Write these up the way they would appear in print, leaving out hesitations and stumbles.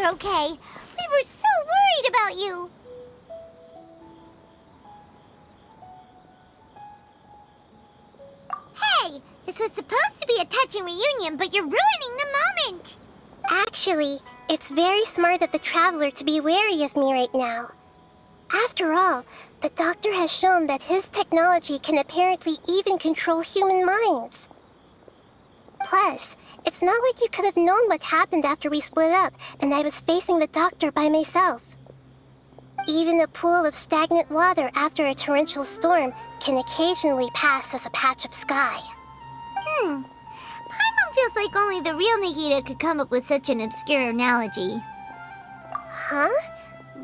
you're okay. We were so worried about you. Hey, this was supposed to be a touching reunion, but you're ruining the moment. Actually, it's very smart of the Traveler to be wary of me right now. After all, the Doctor has shown that his technology can apparently even control human minds. Plus, it's not like you could have known what happened after we split up and I was facing the Doctor by myself. Even a pool of stagnant water after a torrential storm can occasionally pass as a patch of sky. Paimon feels like only the real Nahida could come up with such an obscure analogy. Huh?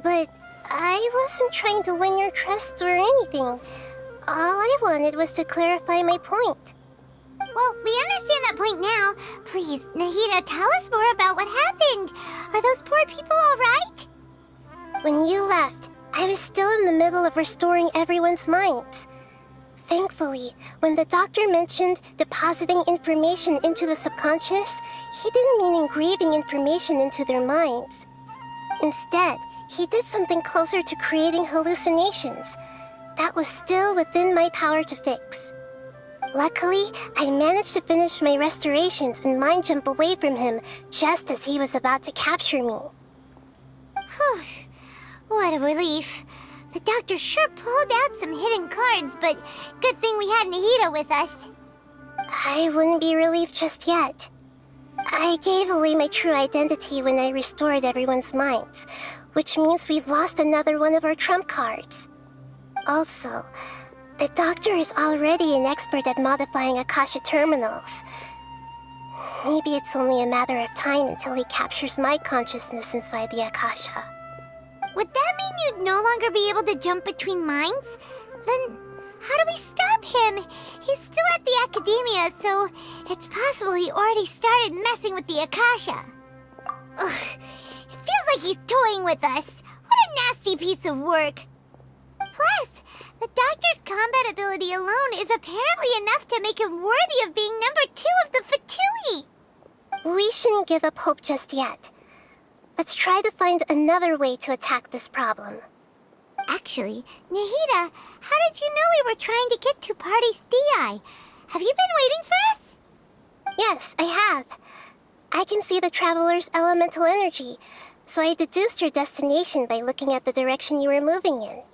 But I wasn't trying to win your trust or anything. All I wanted was to clarify my point. Well, we understand that point now. Please, Nahida, tell us more about what happened. Are those poor people all right? When you left, I was still in the middle of restoring everyone's minds. Thankfully, when the Doctor mentioned depositing information into the subconscious, he didn't mean engraving information into their minds. Instead, he did something closer to creating hallucinations. That was still within my power to fix. Luckily, I managed to finish my restorations and mind jump away from him just as he was about to capture me. Whew. What a relief. The Doctor sure pulled out some hidden cards, but good thing we had Nahida with us. I wouldn't be relieved just yet. I gave away my true identity when I restored everyone's minds, which means we've lost another one of our trump cards. Also, the Doctor is already an expert at modifying Akasha terminals. Maybe it's only a matter of time until he captures my consciousness inside the Akasha. Would that mean you'd no longer be able to jump between minds? Then how do we stop him? He's still at the academia, so it's possible he already started messing with the Akasha. Ugh, it feels like he's toying with us. What a nasty piece of work. Plus, the Doctor's combat ability alone is apparently enough to make him worthy of being number 2 of the Fatui. We shouldn't give up hope just yet. Let's try to find another way to attack this problem. Actually, Nahida, how did you know we were trying to get to Party's DI? Have you been waiting for us? Yes, I have. I can see the Traveler's elemental energy, so I deduced your destination by looking at the direction you were moving in.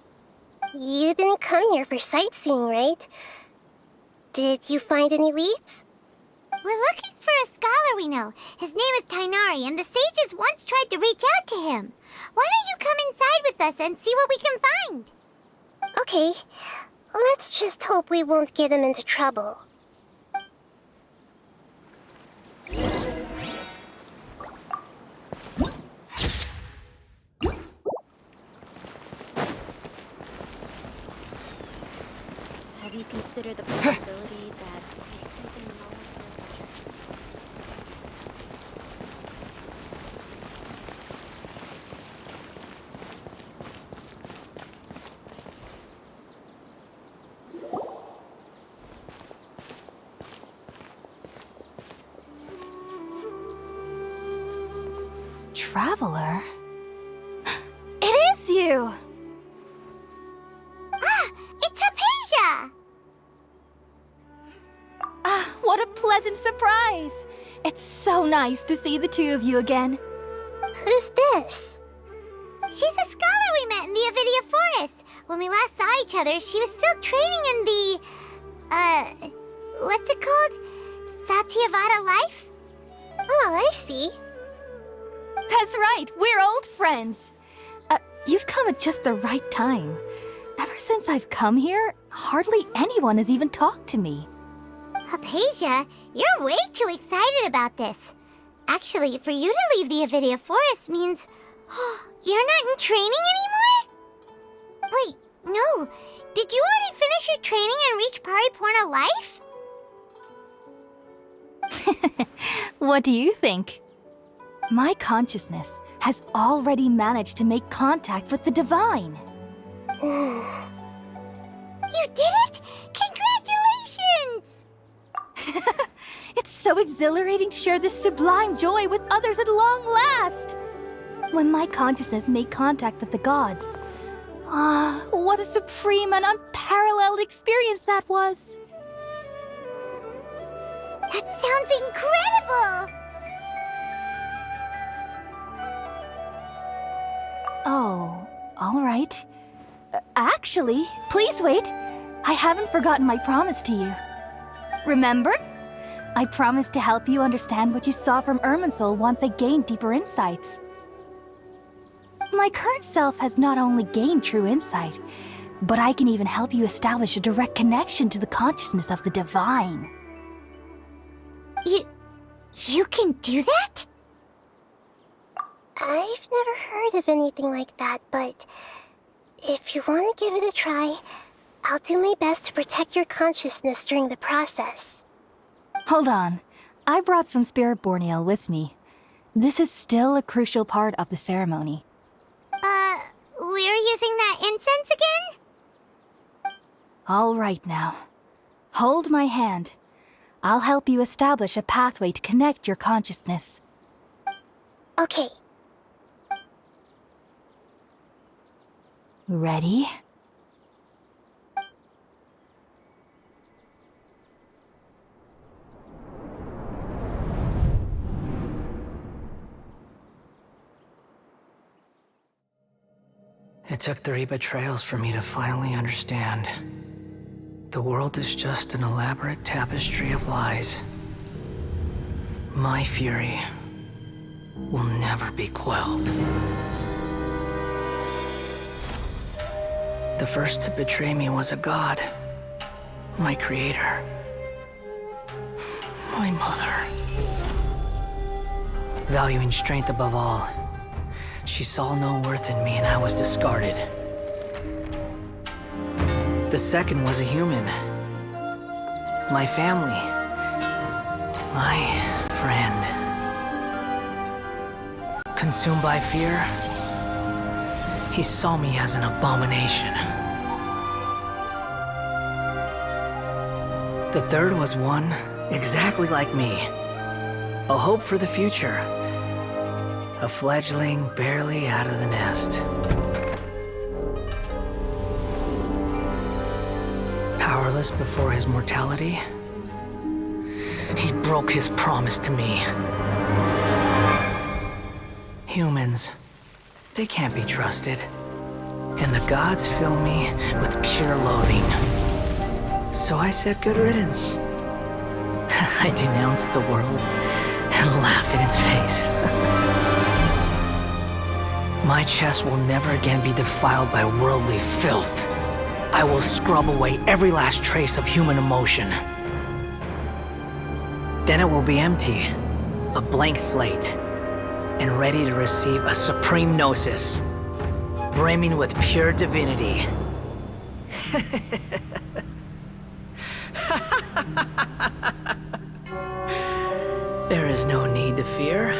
You didn't come here for sightseeing, right? Did you find any leads? We're looking for a scholar we know. His name is Tainari, and the sages once tried to reach out to him. Why don't you come inside with us and see what we can find? Okay, let's just hope we won't get him into trouble. Have you considered the possibility that there's something wrong with Traveler? It is you! Ah, it's Hypatia! Ah, what a pleasant surprise! It's so nice to see the two of you again. Who's this? She's a scholar we met in the Avidia Forest. When we last saw each other, she was still training in the... what's it called? Satyavada life? Oh, I see. That's right, we're old friends. You've come at just the right time. Ever since I've come here, hardly anyone has even talked to me. Hypatia, you're way too excited about this. Actually, for you to leave the Avidia Forest means... you're not in training anymore? Wait, no. Did you already finish your training and reach Paripurna life? What do you think? My consciousness has already managed to make contact with the divine. You did it! Congratulations! It's so exhilarating to share this sublime joy with others at long last. when my consciousness made contact with the gods. Ah, what a supreme and unparalleled experience that was! That sounds incredible! Oh, all right. Actually, please wait. I haven't forgotten my promise to you. Remember? I promised to help you understand what you saw from Irminsul once I gained deeper insights. My current self has not only gained true insight, but I can even help you establish a direct connection to the consciousness of the divine. You can do that? I've never heard of anything like that, but if you want to give it a try, I'll do my best to protect your consciousness during the process. Hold on. I brought some spirit borneal with me. This is still a crucial part of the ceremony. We're using that incense again? All right now. Hold my hand. I'll help you establish a pathway to connect your consciousness. Okay. Ready? It took 3 betrayals for me to finally understand. The world is just an elaborate tapestry of lies. My fury will never be quelled. The first to betray me was a god. My creator. My mother. Valuing strength above all, she saw no worth in me and I was discarded. The second was a human. My family. My friend. Consumed by fear, he saw me as an abomination. The third was one exactly like me. A hope for the future. A fledgling barely out of the nest. Powerless before his mortality, he broke his promise to me. Humans, they can't be trusted. And the gods fill me with pure loathing. So I said good riddance. I denounce the world and laugh in its face. My chest will never again be defiled by worldly filth. I will scrub away every last trace of human emotion. Then it will be empty, a blank slate, and ready to receive a supreme gnosis, brimming with pure divinity. There is no need to fear.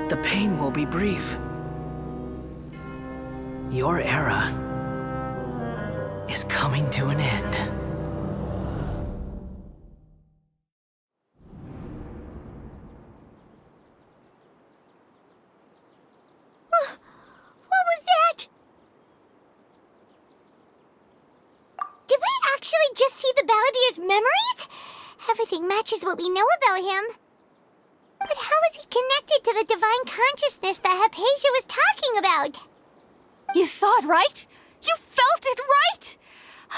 The pain will be brief. Your era is coming to an end. What was that? Did we actually just see the Balladier's memories? Everything matches what we know about him. But how is he connected to the divine consciousness that Hypatia was talking about? You saw it, right? You felt it, right?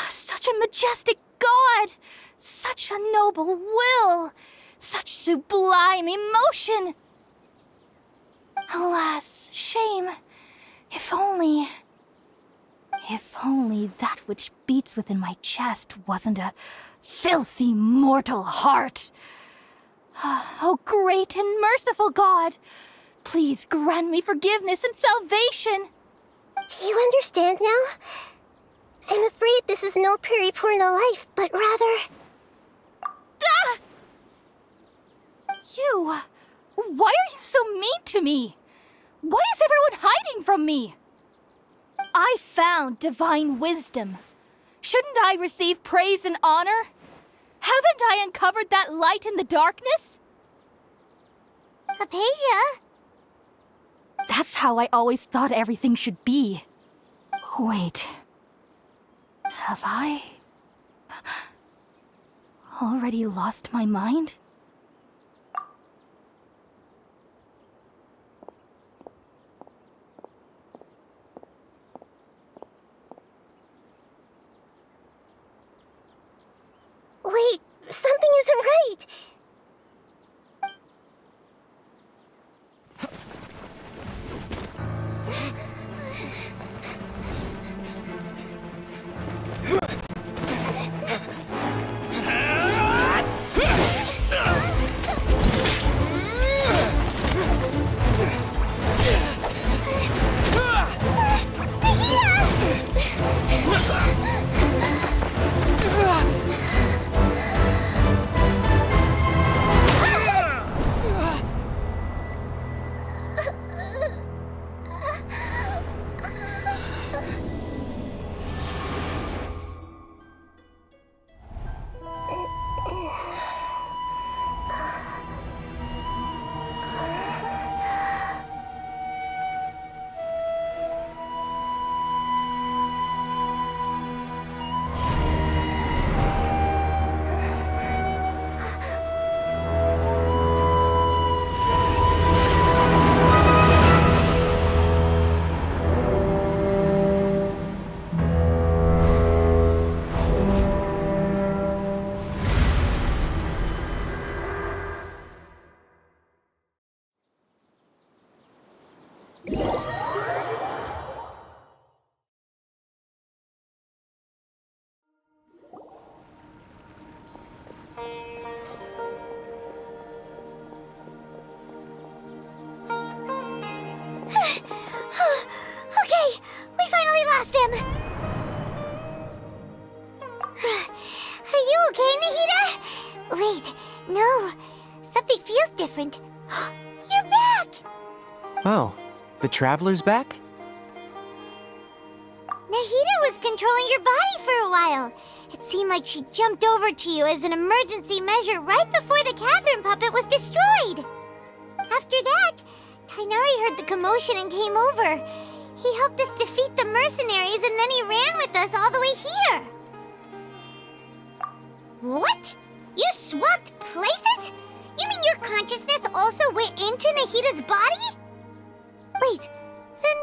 Such a majestic god! Such a noble will! Such sublime emotion! Alas, shame. If only that which beats within my chest wasn't a filthy mortal heart. Oh, great and merciful God! Please grant me forgiveness and salvation! Do you understand now? I'm afraid this is no Puripurna life, but rather... Ah! You... Why are you so mean to me? Why is everyone hiding from me? I found divine wisdom. Shouldn't I receive praise and honor? Haven't I uncovered that light in the darkness? Hypatia? That's how I always thought everything should be. Wait. Have I already lost my mind? Wait, something isn't right. Okay, we finally lost him. Are you okay, Nahida? Wait, no. Something feels different. You're back! Oh, the Traveler's back? Nahida was controlling your body for a while. It seemed like she jumped over to you as an emergency measure right before the Catherine puppet was destroyed. After that, Kainari heard the commotion and came over. He helped us defeat the mercenaries and then he ran with us all the way here. What? You swapped places? You mean your consciousness also went into Nahida's body? Wait, then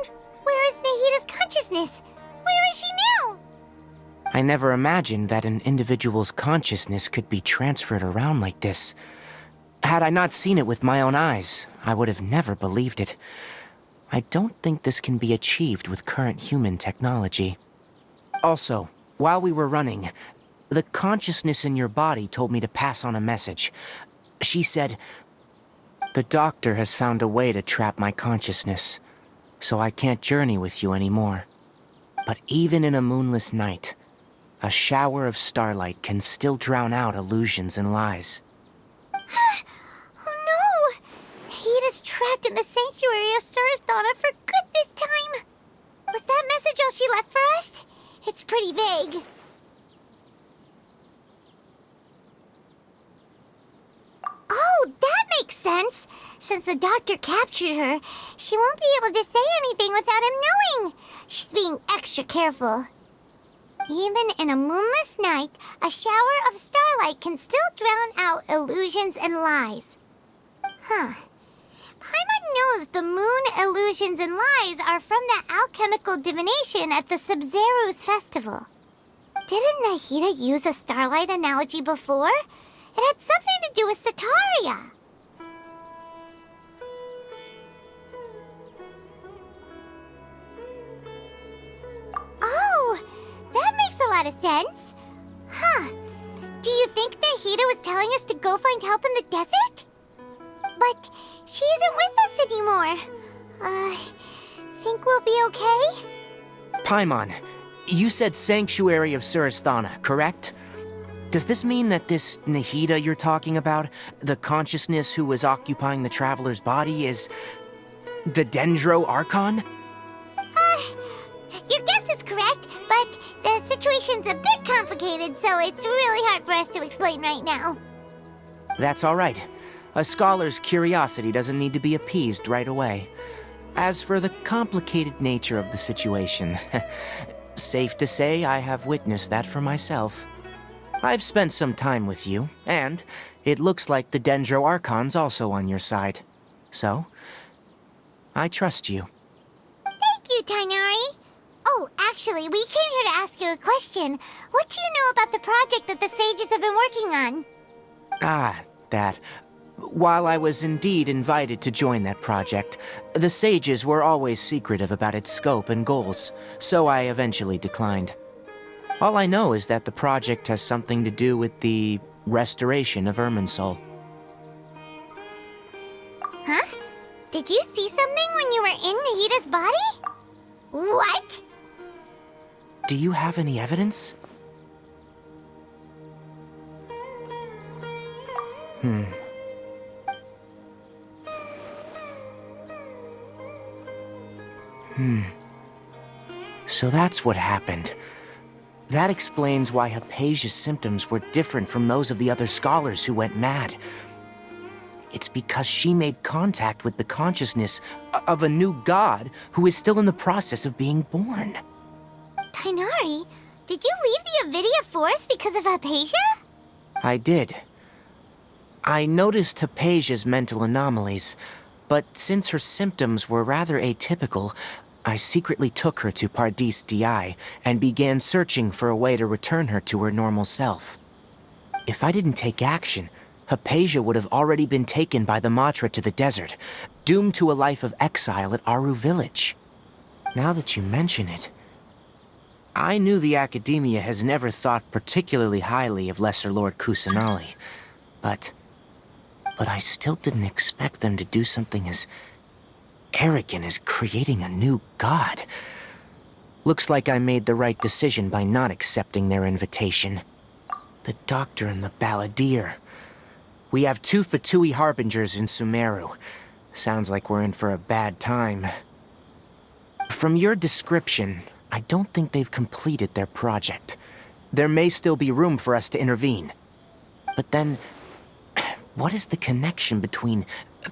where is Nahida's consciousness? Where is she now? I never imagined that an individual's consciousness could be transferred around like this. Had I not seen it with my own eyes, I would have never believed it. I don't think this can be achieved with current human technology. Also, while we were running, the consciousness in your body told me to pass on a message. She said, "The doctor has found a way to trap my consciousness, so I can't journey with you anymore. But even in a moonless night, a shower of starlight can still drown out illusions and lies." Oh no! Nahida's trapped in the sanctuary of Surasthana for good this time. Was that message all she left for us? It's pretty vague. Oh, that makes sense. Since the doctor captured her, she won't be able to say anything without him knowing. She's being extra careful. Even in a moonless night, a shower of starlight can still drown out illusions and lies. Huh. Paimon knows the moon illusions and lies are from that alchemical divination at the Sub-Zero's festival. Didn't Nahida use a starlight analogy before? It had something to do with Sataria. Oh, that makes a lot of sense. Huh. Do you think Nahida was telling us to go find help in the desert? But she isn't with us anymore. Think we'll be okay? Paimon, you said Sanctuary of Surasthana, correct? Does this mean that this Nahida you're talking about, the consciousness who was occupying the Traveler's body, is the Dendro Archon? Your guess is correct, but the situation's a bit complicated, so it's really hard for us to explain right now. That's all right. A scholar's curiosity doesn't need to be appeased right away. As for the complicated nature of the situation, safe to say I have witnessed that for myself. I've spent some time with you, and it looks like the Dendro Archon's also on your side. So, I trust you. Thank you, Tainari. Oh, actually, we came here to ask you a question. What do you know about the project that the sages have been working on? That. While I was indeed invited to join that project, the sages were always secretive about its scope and goals, so I eventually declined. All I know is that the project has something to do with the restoration of Irminsul. Huh? Did you see something when you were in Nahita's body? What? Do you have any evidence? So that's what happened. That explains why Hypatia's symptoms were different from those of the other scholars who went mad. It's because she made contact with the consciousness of a new god who is still in the process of being born. Tainari, did you leave the Avidia Forest because of Hypatia? I did. I noticed Hypatia's mental anomalies, but since her symptoms were rather atypical, I secretly took her to Pardis Di and began searching for a way to return her to her normal self. If I didn't take action, Hypatia would have already been taken by the Matra to the desert, doomed to a life of exile at Aru Village. Now that you mention it, I knew the Academia has never thought particularly highly of Lesser Lord Kusanali, but I still didn't expect them to do something as arrogant as creating a new god. Looks like I made the right decision by not accepting their invitation. The Doctor and the Balladeer. We have 2 Fatui Harbingers in Sumero. Sounds like we're in for a bad time. From your description, I don't think they've completed their project. There may still be room for us to intervene. But then, what is the connection between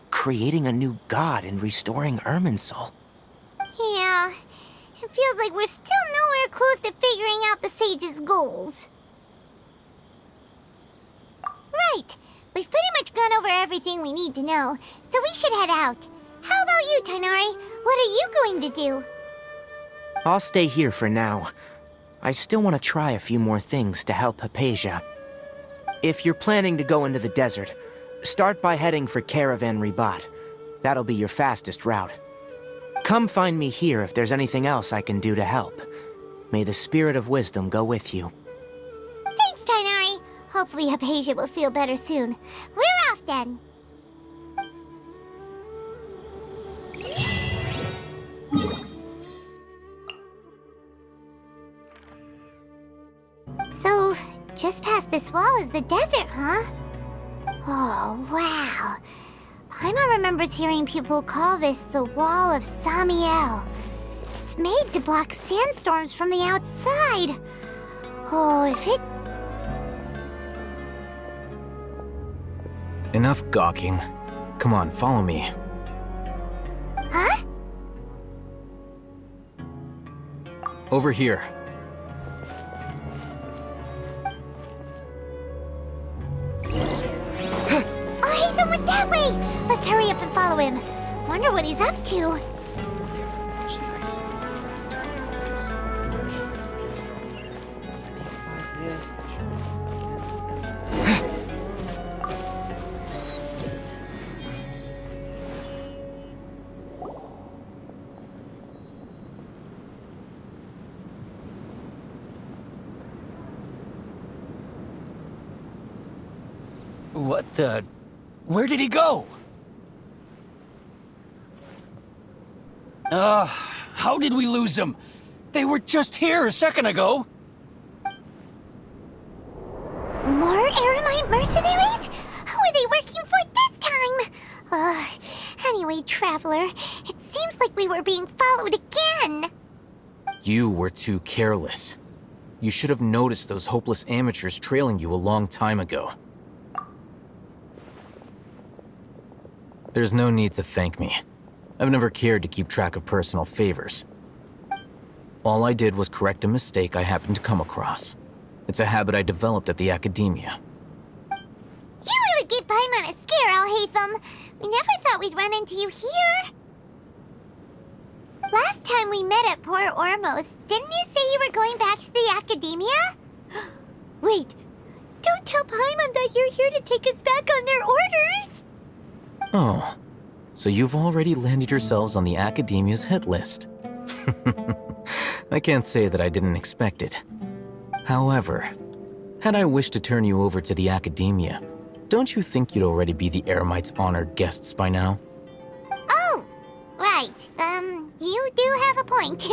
creating a new god and restoring Irminsul? Yeah, it feels like we're still nowhere close to figuring out the sage's goals. Right, we've pretty much gone over everything we need to know, so we should head out. How about you, Tainari? What are you going to do? I'll stay here for now. I still want to try a few more things to help Hypatia. If you're planning to go into the desert, start by heading for Caravan Ribat. That'll be your fastest route. Come find me here if there's anything else I can do to help. May the spirit of wisdom go with you. Thanks, Tainari. Hopefully Hypatia will feel better soon. We're off then. So, just past this wall is the desert, huh? Oh, wow. Paimon remembers hearing people call this the Wall of Samiel. It's made to block sandstorms from the outside. Oh, if it... Enough gawking. Come on, follow me. Huh? Over here. Oh, Ethan went that way! Let's hurry up and follow him. Wonder what he's up to. What the... Where did he go? How did we lose him? They were just here a second ago. More Eremite mercenaries? Who are they working for this time? Anyway, Traveler, it seems like we were being followed again. You were too careless. You should have noticed those hopeless amateurs trailing you a long time ago. There's no need to thank me. I've never cared to keep track of personal favors. All I did was correct a mistake I happened to come across. It's a habit I developed at the academia. You really gave Paimon a scare, Alhaitham. We never thought we'd run into you here. Last time we met at Port Ormos, didn't you say you were going back to the academia? Wait, don't tell Paimon that you're here to take us back on their orders! Oh, so you've already landed yourselves on the academia's hit list. I can't say that I didn't expect it. However, had I wished to turn you over to the academia, don't you think you'd already be the Eremites' honored guests by now? Oh, right. You do have a point.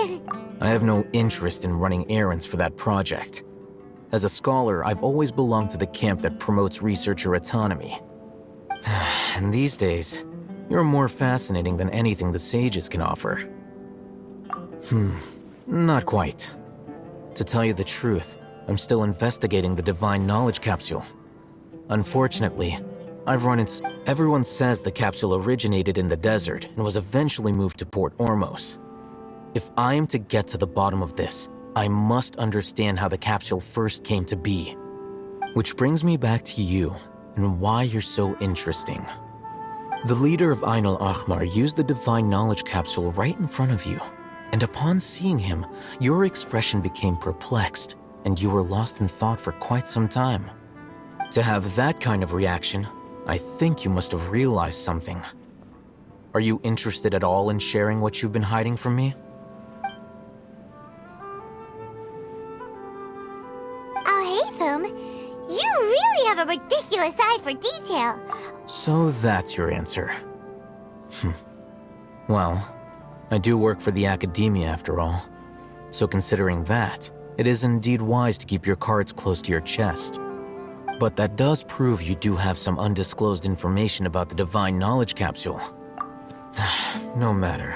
I have no interest in running errands for that project. As a scholar, I've always belonged to the camp that promotes researcher autonomy. And these days, you're more fascinating than anything the sages can offer. Not quite. To tell you the truth, I'm still investigating the Divine Knowledge Capsule. Unfortunately, I've run into... Everyone says the capsule originated in the desert and was eventually moved to Port Ormos. If I am to get to the bottom of this, I must understand how the capsule first came to be. Which brings me back to you, and why you're so interesting. The leader of Ain al-Ahmar used the Divine Knowledge Capsule right in front of you, and upon seeing him, your expression became perplexed, and you were lost in thought for quite some time. To have that kind of reaction, I think you must have realized something. Are you interested at all in sharing what you've been hiding from me? Alhaitham, you really have a ridiculous eye for detail. So that's your answer. Well, I do work for the academia after all. So considering that, it is indeed wise to keep your cards close to your chest. But that does prove you do have some undisclosed information about the Divine Knowledge Capsule. No matter.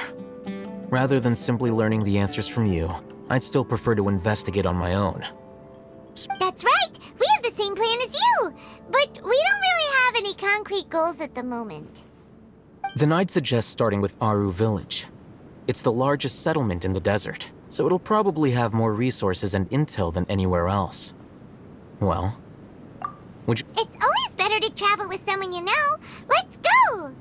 Rather than simply learning the answers from you, I'd still prefer to investigate on my own. That's right! We have the same plan as you! But we don't really have any concrete goals at the moment. Then I'd suggest starting with Aru Village. It's the largest settlement in the desert, so it'll probably have more resources and intel than anywhere else. Well, would you... It's always better to travel with someone you know. Let's go!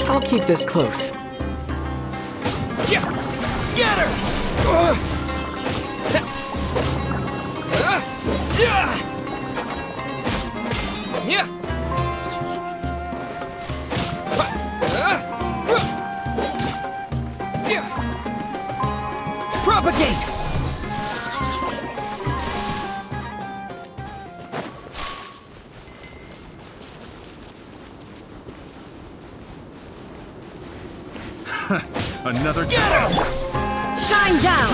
I'll keep this close. Scatter! Propagate! Another Scatter! Shine down!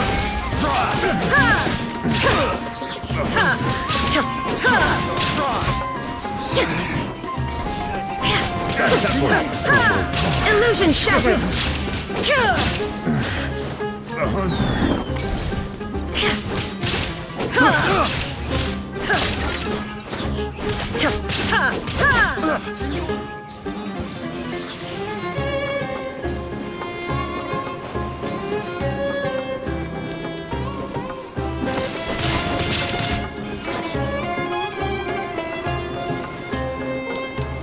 Illusion shattered!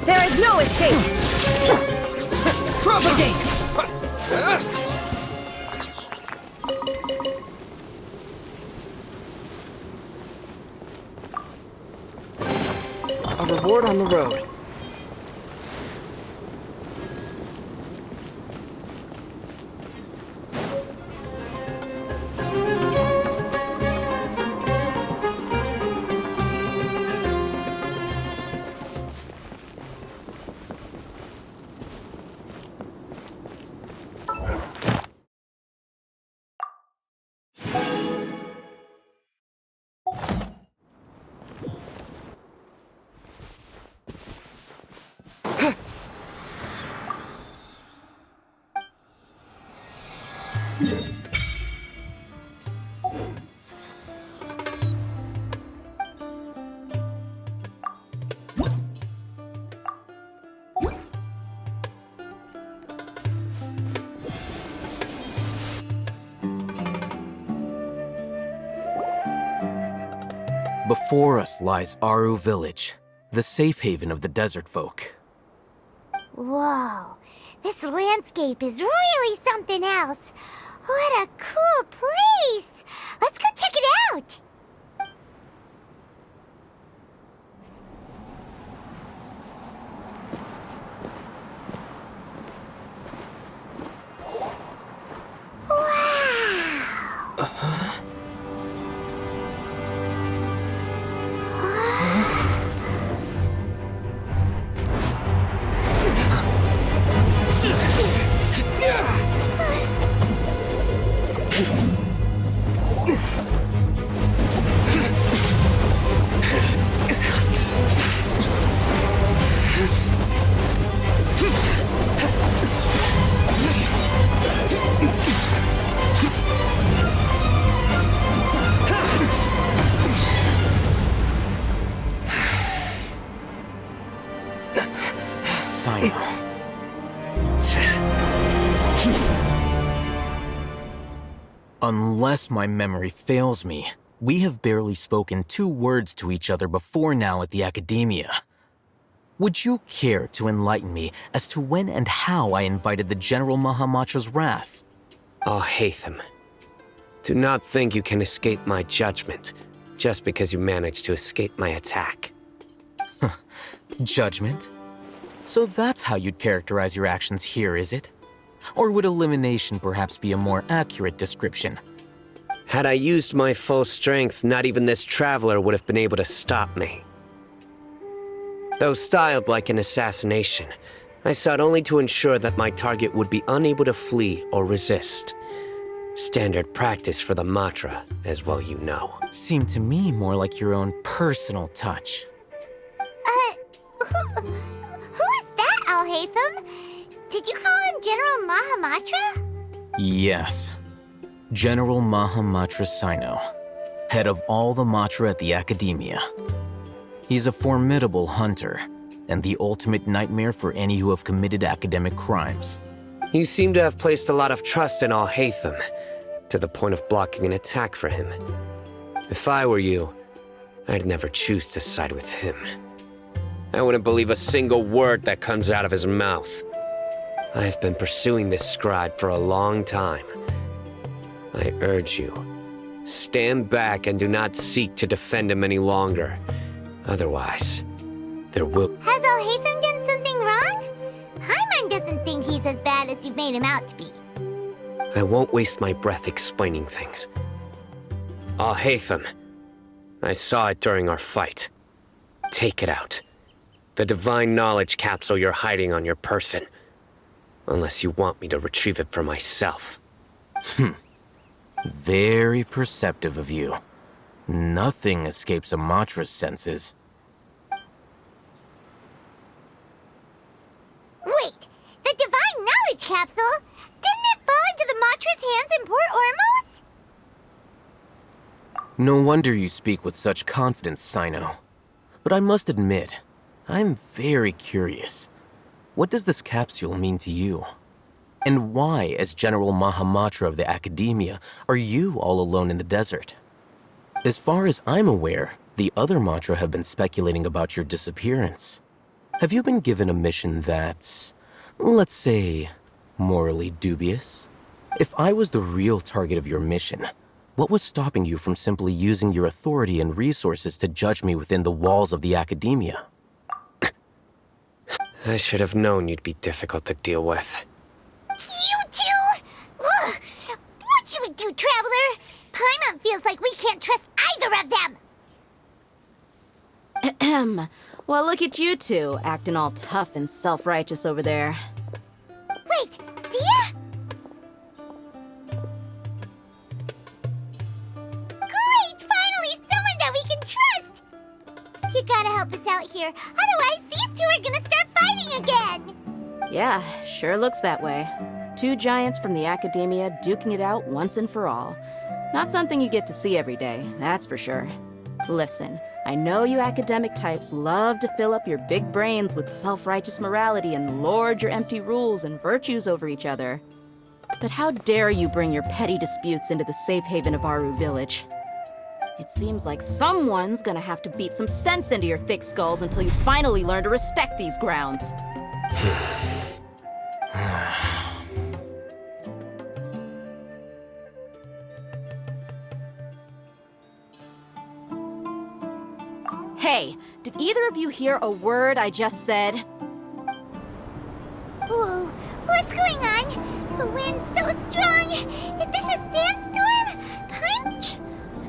There is no escape! Propagate! A reward on the road. Before us lies Aru Village, the safe haven of the desert folk. Whoa, this landscape is really something else. What a cool place! Let's go check it out! Unless my memory fails me, we have barely spoken 2 words to each other before now at the Academia. Would you care to enlighten me as to when and how I invited the General Mahamatra's wrath? Oh, Hatham. Do not think you can escape my judgment just because you managed to escape my attack. Judgment? So that's how you'd characterize your actions here, is it? Or would elimination perhaps be a more accurate description? Had I used my full strength, not even this traveler would have been able to stop me. Though styled like an assassination, I sought only to ensure that my target would be unable to flee or resist. Standard practice for the Matra, as well you know. Seemed to me more like your own personal touch. Who is that, Al-Haytham? Did you call him General Mahamatra? Yes. General Mahamatra Sino, head of all the Matra at the Academia. He's a formidable hunter, and the ultimate nightmare for any who have committed academic crimes. You seem to have placed a lot of trust in Al-Haytham, to the point of blocking an attack for him. If I were you, I'd never choose to side with him. I wouldn't believe a single word that comes out of his mouth. I have been pursuing this scribe for a long time. I urge you, stand back and do not seek to defend him any longer. Otherwise, there will— Has Al-Haytham done something wrong? Hyman doesn't think he's as bad as you've made him out to be. I won't waste my breath explaining things. Al-Haytham, I saw it during our fight. Take it out. The divine knowledge capsule you're hiding on your person. Unless you want me to retrieve it for myself. Very perceptive of you. Nothing escapes a Matra's senses. Wait, the Divine Knowledge Capsule? Didn't it fall No wonder you speak with such confidence, Sino. But I must admit, I'm very curious. What does this capsule mean to you? And why, as General Mahamatra of the Academia, are you all alone in the desert? As far as I'm aware, the other Matra have been speculating about your disappearance. Have you been given a mission that's, let's say, morally dubious? If I was the real target of your mission, what was stopping you from simply using your authority and resources to judge me within the walls of the Academia? I should have known you'd be difficult to deal with. You two! Ugh! What should we do, Traveler? Paimon feels like we can't trust either of them! Ahem. Well, look at you two, acting all tough and self-righteous over there. Wait, Dia? Great! Finally, someone that we can trust! You gotta help us out here, otherwise these two are gonna start fighting again! Yeah, sure looks that way. Two giants from the Academia duking it out once and for all. Not something you get to see every day, that's for sure. Listen, I know you academic types love to fill up your big brains with self-righteous morality and lord your empty rules and virtues over each other. But how dare you bring your petty disputes into the safe haven of Aru Village? It seems like someone's gonna have to beat some sense into your thick skulls until you finally learn to respect these grounds. Hey, did either of you hear a word I just said? Whoa, what's going on? The wind's so strong! Is this a sandstorm? Punch?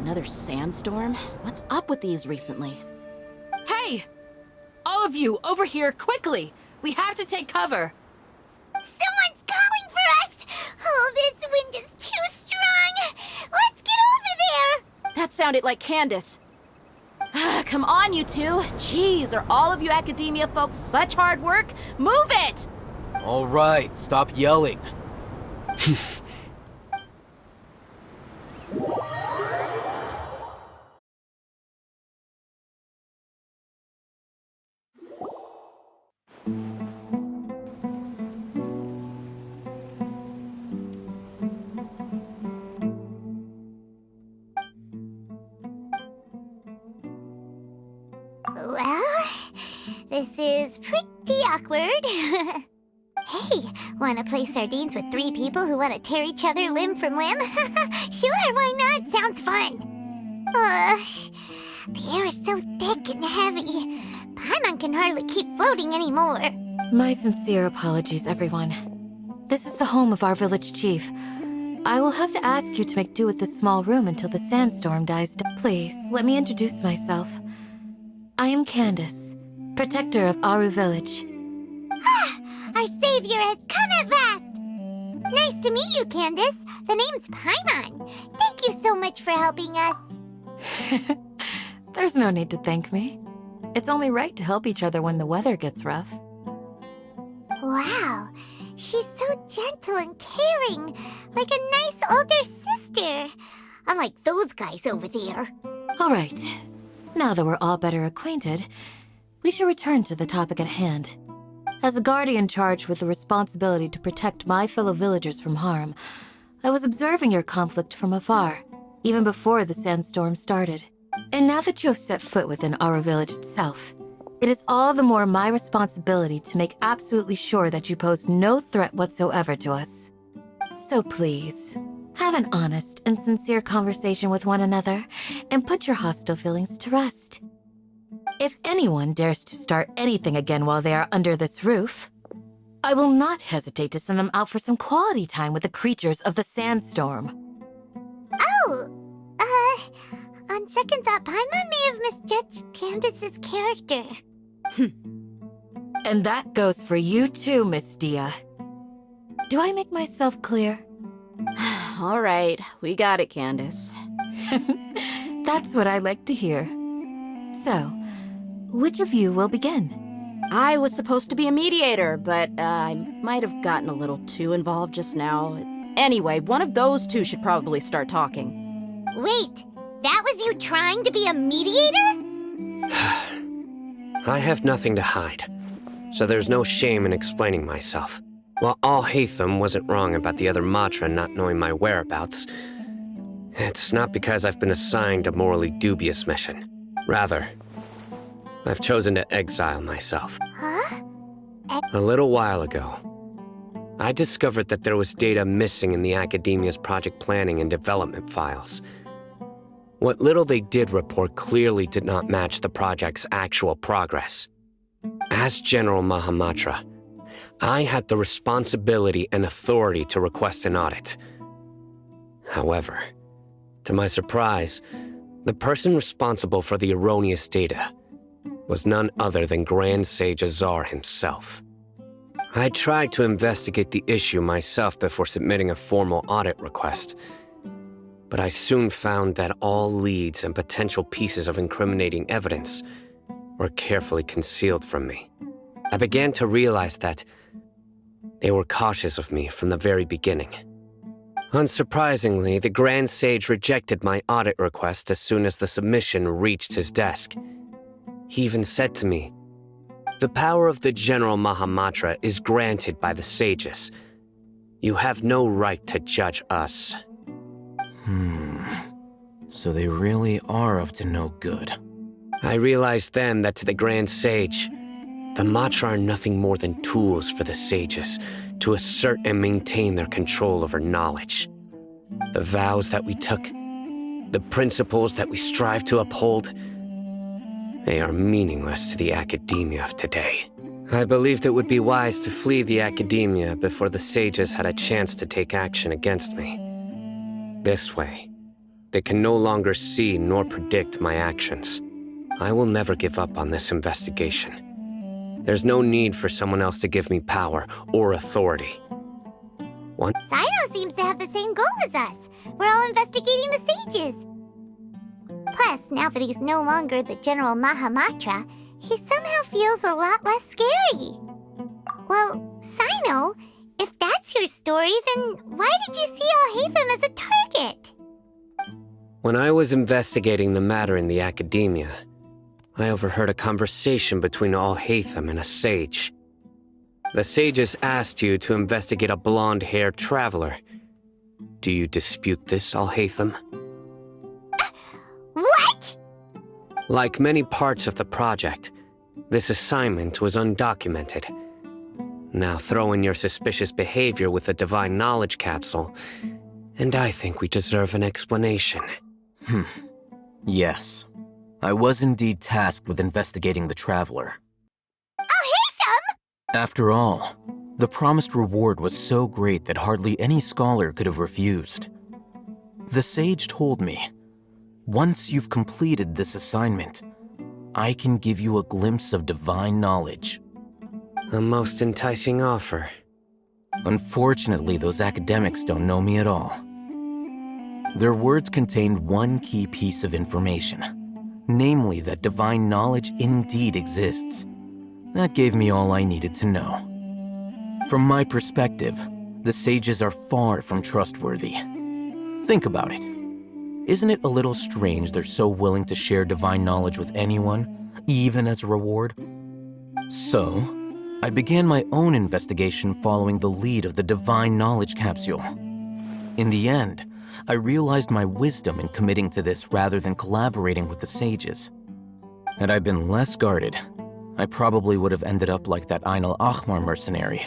Another sandstorm? What's up with these recently? Hey! All of you, over here, quickly! We have to take cover! Someone's calling for us! Oh, this wind is too strong! Let's get over there! That sounded like Candace. Come on, you two. Jeez, are all of you Academia folks such hard work? Move it! All right, stop yelling. Well, this is pretty awkward. Hey, wanna play sardines with three people who wanna tear each other limb from limb? Sure, why not? Sounds fun. The air is so thick and heavy. Paimon can hardly keep floating anymore. My sincere apologies, everyone. This is the home of our village chief. I will have to ask you to make do with this small room until the sandstorm dies down. Please, let me introduce myself. I am Candace, protector of Aru Village. Our savior has come at last! Nice to meet you, Candace. The name's Paimon. Thank you so much for helping us. There's no need to thank me. It's only right to help each other when the weather gets rough. Wow, she's so gentle and caring, like a nice older sister. Unlike those guys over there. All right, now that we're all better acquainted, we should return to the topic at hand. As a guardian charged with the responsibility to protect my fellow villagers from harm, I was observing your conflict from afar, even before the sandstorm started. And now that you have set foot within Aru Village itself, it is all the more my responsibility to make absolutely sure that you pose no threat whatsoever to us. So please, have an honest and sincere conversation with one another, and put your hostile feelings to rest. If anyone dares to start anything again while they are under this roof, I will not hesitate to send them out for some quality time with the creatures of the sandstorm. Oh, on second thought, Paimon may have misjudged Candace's character. And that goes for you too, Miss Dia. Do I make myself clear? All right, we got it, Candace. That's what I like to hear. So, which of you will begin? I was supposed to be a mediator, but I might have gotten a little too involved just now. Anyway, one of those two should probably start talking. Wait, That was you trying to be a mediator? I have nothing to hide, so there's no shame in explaining myself. While Al-Haytham wasn't wrong about the other Matra not knowing my whereabouts, it's not because I've been assigned a morally dubious mission. Rather, I've chosen to exile myself. Huh? A little while ago, I discovered that there was data missing in the Academia's project planning and development files. What little they did report clearly did not match the project's actual progress. As General Mahamatra, I had the responsibility and authority to request an audit. However, to my surprise, the person responsible for the erroneous data was none other than Grand Sage Azar himself. I tried to investigate the issue myself before submitting a formal audit request, but I soon found that all leads and potential pieces of incriminating evidence were carefully concealed from me. I began to realize that they were cautious of me from the very beginning. Unsurprisingly, the Grand Sage rejected my audit request as soon as the submission reached his desk. He even said to me, "The power of the General Mahamatra is granted by the sages. You have no right to judge us." So they really are up to no good. I realized then that to the Grand Sage, the Matra are nothing more than tools for the sages to assert and maintain their control over knowledge. The vows that we took, the principles that we strive to uphold, they are meaningless to the Academia of today. I believed it would be wise to flee the Academia before the sages had a chance to take action against me. This way, they can no longer see nor predict my actions. I will never give up on this investigation. There's no need for someone else to give me power or authority. Sino seems to have the same goal as us. We're all investigating the sages. Plus, now that he's no longer the General Mahamatra, he somehow feels a lot less scary. Well, Sino, if that's your story, then why did you see Al-Haytham as a target? When I was investigating the matter in the Academia, I overheard a conversation between Al-Haytham and a sage. The sages asked you to investigate a blonde-haired traveler. Do you dispute this, Al-Haytham? What? Like many parts of the project, this assignment was undocumented. Now throw in your suspicious behavior with the Divine Knowledge Capsule, and I think we deserve an explanation. Yes. I was indeed tasked with investigating the traveler. Al-Haytham! After all, the promised reward was so great that hardly any scholar could have refused. The sage told me, once you've completed this assignment, I can give you a glimpse of divine knowledge. A most enticing offer. Unfortunately, those academics don't know me at all. Their words contained one key piece of information, namely that divine knowledge indeed exists. That gave me all I needed to know. From my perspective, the sages are far from trustworthy. Think about it. Isn't it a little strange they're so willing to share divine knowledge with anyone, even as a reward? So, I began my own investigation following the lead of the Divine Knowledge Capsule. In the end, I realized my wisdom in committing to this rather than collaborating with the sages. Had I been less guarded, I probably would have ended up like that Ain al-Ahmar mercenary,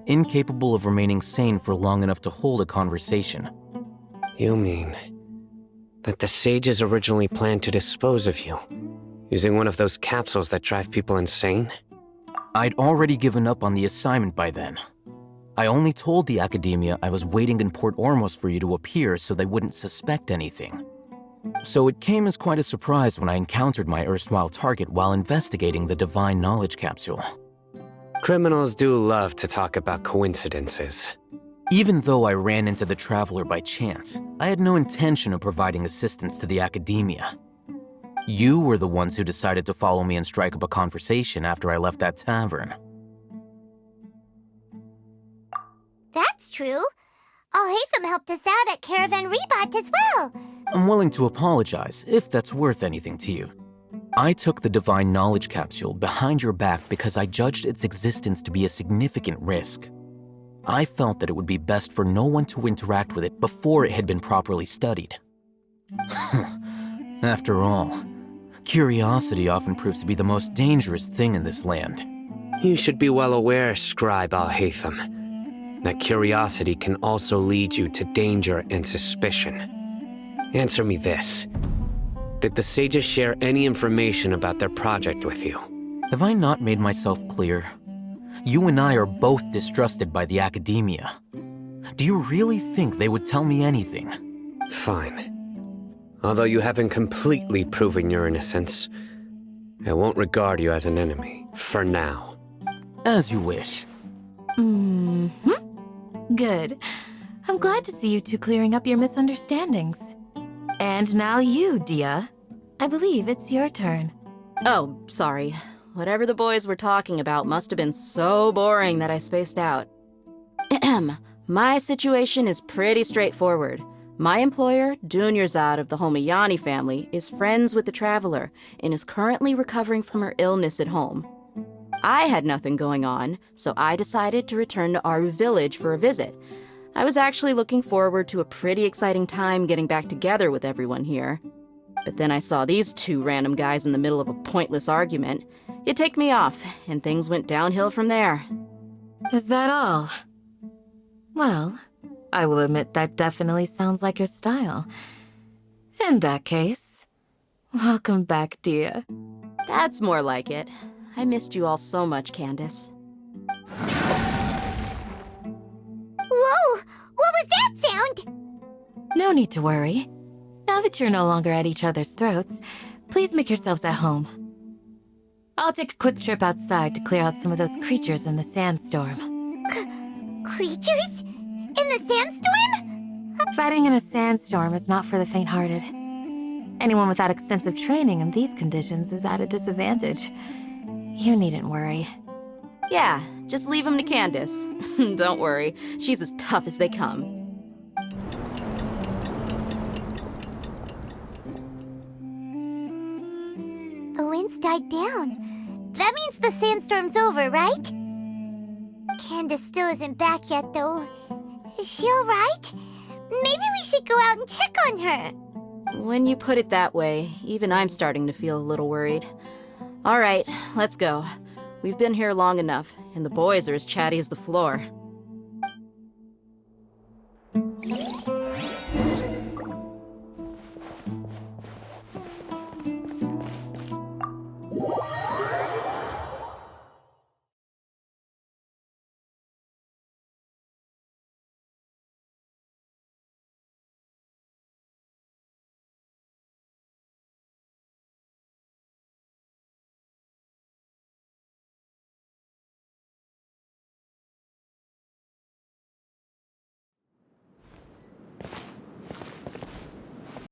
incapable of remaining sane for long enough to hold a conversation. You mean that the sages originally planned to dispose of you, using one of those capsules that drive people insane? I'd already given up on the assignment by then. I only told the Academia I was waiting in Port Ormos for you to appear so they wouldn't suspect anything. So it came as quite a surprise when I encountered my erstwhile target while investigating the Divine Knowledge Capsule. Criminals do love to talk about coincidences. Even though I ran into the Traveler by chance, I had no intention of providing assistance to the Academia. You were the ones who decided to follow me and strike up a conversation after I left that tavern. That's true. Al-Haytham helped us out at Caravan Rebat as well. I'm willing to apologize if that's worth anything to you. I took the divine knowledge capsule behind your back because I judged its existence to be a significant risk. I felt that it would be best for no one to interact with it before it had been properly studied. After all, curiosity often proves to be the most dangerous thing in this land. You should be well aware, Scribe Al-Haytham, that curiosity can also lead you to danger and suspicion. Answer me this. Did the sages share any information about their project with you? Have I not made myself clear? You and I are both distrusted by the academia. Do you really think they would tell me anything? Fine. Although you haven't completely proven your innocence, I won't regard you as an enemy, for now. As you wish. Good. I'm glad to see you two clearing up your misunderstandings. And now you, Dia. I believe it's your turn. Oh, sorry. Whatever the boys were talking about must have been so boring that I spaced out. My situation is pretty straightforward. My employer, Dunyarzad of the Homayani family, is friends with the Traveler and is currently recovering from her illness at home. I had nothing going on, so I decided to return to our village for a visit. I was actually looking forward to a pretty exciting time getting back together with everyone here. But then I saw these two random guys in the middle of a pointless argument. It ticked me off, and things went downhill from there. Is that all? Well, I will admit that definitely sounds like your style. In that case, welcome back, Dia. That's more like it. I missed you all so much, Candace. Whoa! What was that sound? No need to worry. Now that you're no longer at each other's throats, please make yourselves at home. I'll take a quick trip outside to clear out some of those creatures in the sandstorm. Creatures? In the sandstorm? Fighting in a sandstorm is not for the faint-hearted. Anyone without extensive training in these conditions is at a disadvantage. You needn't worry. Yeah, just leave them to Candace. Don't worry, she's as tough as they come. The winds died down. That means the sandstorm's over, right? Candace still isn't back yet, though. Is she alright? Maybe we should go out and check on her. When you put it that way, even I'm starting to feel a little worried. All right, let's go. We've been here long enough, and the boys are as chatty as the floor.